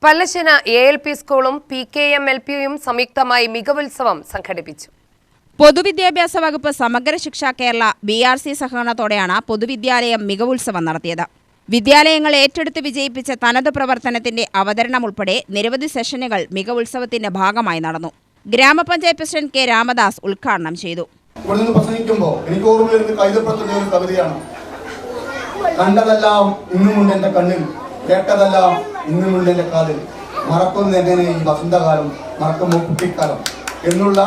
Pallassana ALP സ്കൂളും PKM LPയും സംയുക്തമായി മികവുത്സവം സംഘടിപ്പിച്ചു. പൊതുവിദ്യാഭ്യാസ വകുപ്പ് സമഗ്ര ശിക്ഷ കേരള BRC സഹകരണത്തോടെയാണ് പൊതുവിദ്യാലയം മികവുത്സവം നടത്തിയത്. വിദ്യാലയങ്ങൾ ഏറ്റെടുത്ത് വിജയിപ്പിച്ച തനത് പ്രവർത്തനത്തിന്റെ അവതരണം ഉൾപ്പെടെ നിരവധി സെഷനുകൾ മികവുത്സവത്തിന്റെ ഭാഗമായി നടന്നു. ഗ്രാമപഞ്ചായത്ത് പ്രസിഡന്റ് K. രാമദാസ് ഉദ്ഘാടനം ചെയ്തു. എനിക്ക് ഓർമ്മ വരുന്ന കൈതപ്രത്തിന്റെ ഒരു കവിതയാണ്. കണ്ടതെല്ലാം ഇന്നുമുണ്ട് എന്റെ കണ്ണിൽ, കേട്ടതെല്ലാം ഇന്നുമുണ്ട് എന്റെ കാതിൽ, മറക്കുന്ന എങ്ങനെ ഈ വസന്തകാലം, മറക്കുമ്പോൾ കുട്ടിക്കാലം എന്നുള്ള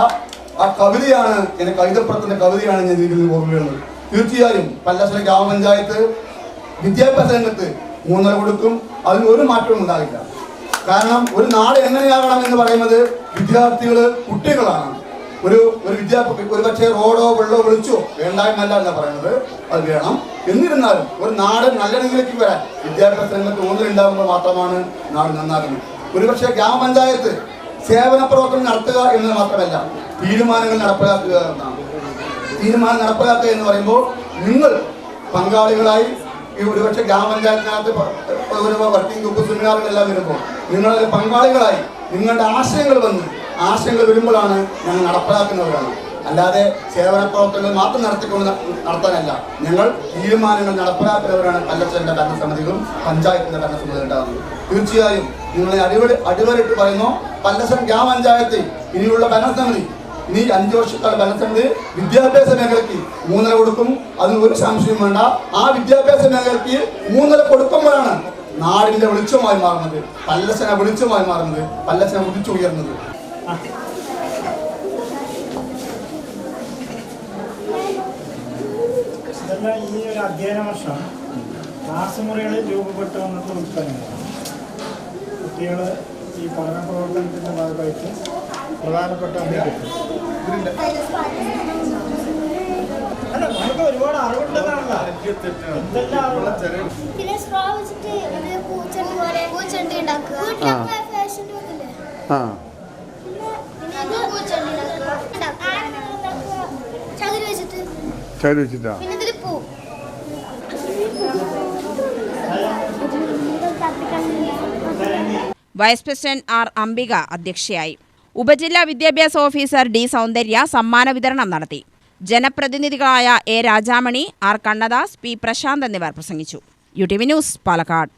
ആ കവിതയാണ് എന്റെ കൈതപ്രത്തിന്റെ കവിതയാണ് ഞാൻ ഇതിൽ ഓർമ്മ വരുന്നത്. തീർച്ചയായും പല്ലശ്ശന ഗ്രാമപഞ്ചായത്ത് വിദ്യാഭ്യാസ രംഗത്ത് 3.5 കൊടുക്കും. അതിന് ഒരു മാറ്റവും ഉണ്ടാകില്ല. കാരണം ഒരു നാട് എങ്ങനെയാകണം എന്ന് പറയുന്നത് വിദ്യാർത്ഥികൾ, കുട്ടികളാണ്. ഒരു പക്ഷേ റോഡോ വെള്ളോ വിളിച്ചോ വേണ്ടായെന്നല്ല എന്നാ പറയുന്നത്, അത് വേണം. എന്നിരുന്നാലും ഒരു നാട് നല്ല രീതിയിലേക്ക് വരാൻ വിദ്യാഭ്യാസ രംഗത്ത് ഊന്നലുണ്ടാകുമ്പോൾ മാത്രമാണ് നാട് നന്നാകുന്നത്. ഒരുപക്ഷെ ഗ്രാമപഞ്ചായത്ത് സേവന പ്രവർത്തനം നടത്തുക എന്നത് മാത്രമല്ല, തീരുമാനങ്ങൾ നടപ്പിലാക്കുക എന്നാണ്. തീരുമാനം നടപ്പിലാക്കുക എന്ന് പറയുമ്പോൾ നിങ്ങൾ പങ്കാളികളായി ഒരുപക്ഷെ ഗ്രാമപഞ്ചായത്തിനകത്ത് വർക്കിംഗ് ഗ്രൂപ്പ് സെമിനാറുകളെല്ലാം വരുമ്പോൾ നിങ്ങളെ പങ്കാളികളായി നിങ്ങളുടെ ആശയങ്ങൾ വരുമ്പോഴാണ് ഞങ്ങൾ നടപ്പിലാക്കുന്നവരാണ്. അല്ലാതെ സേവന പ്രവർത്തനങ്ങൾ മാത്രം നടത്താനല്ല, ഞങ്ങൾ തീരുമാനങ്ങൾ നടപ്പിലാക്കുന്നവരാണ് പല്ലശ്ശന്റെ ഭരണസമിതികളും പഞ്ചായത്തിന്റെ ഭരണസമിതികളും ഉണ്ടാകുന്നത്. തീർച്ചയായും നിങ്ങളെ അടിവരയിട്ട് പറയുന്നു, പല്ലശ്ശന ഗ്രാമപഞ്ചായത്തിൽ ഇനിയുള്ള ഭരണസമിതി, ഇനി 5 വർഷക്കാല ഭരണസമിതി വിദ്യാഭ്യാസ മേഖലയ്ക്ക് 3.5 കൊടുക്കും. അതിന് ഒരു സംശയം വേണ്ട. ആ വിദ്യാഭ്യാസ മേഖലയ്ക്ക് 3.5 കൊടുക്കുമ്പോഴാണ് നാടിന്റെ വെളിച്ചമായി മാറുന്നത്, പല്ലശ്ശന വെളിച്ചമായി മാറുന്നത്, പല്ലശ്ശന ഉദിച്ചുയർന്നത്. ഈ ഒരു അധ്യയന വർഷം ക്ലാസ് മുറികളിൽ രൂപപ്പെട്ടു വന്നിട്ട് ഉൽപ്പന്നങ്ങളാണ്. കുട്ടികൾ ഈ പഠന പ്രവർത്തനത്തിന്റെ ഭാഗമായിട്ട് പ്രധാനപ്പെട്ട നമുക്ക് ഒരുപാട് അറിവുണ്ടെന്നാണല്ലോ. എന്തെല്ലാം വൈസ് പ്രസിഡന്റ് R. അംബിക അധ്യക്ഷയായി. ഉപജില്ലാ വിദ്യാഭ്യാസ ഓഫീസർ D. സൗന്ദര്യ സമ്മാന വിതരണം നടത്തി. ജനപ്രതിനിധികളായ A. Rajamani, R. Kannadas, P. Prashant എന്നിവർ പ്രസംഗിച്ചു. UTV news, Palakkad.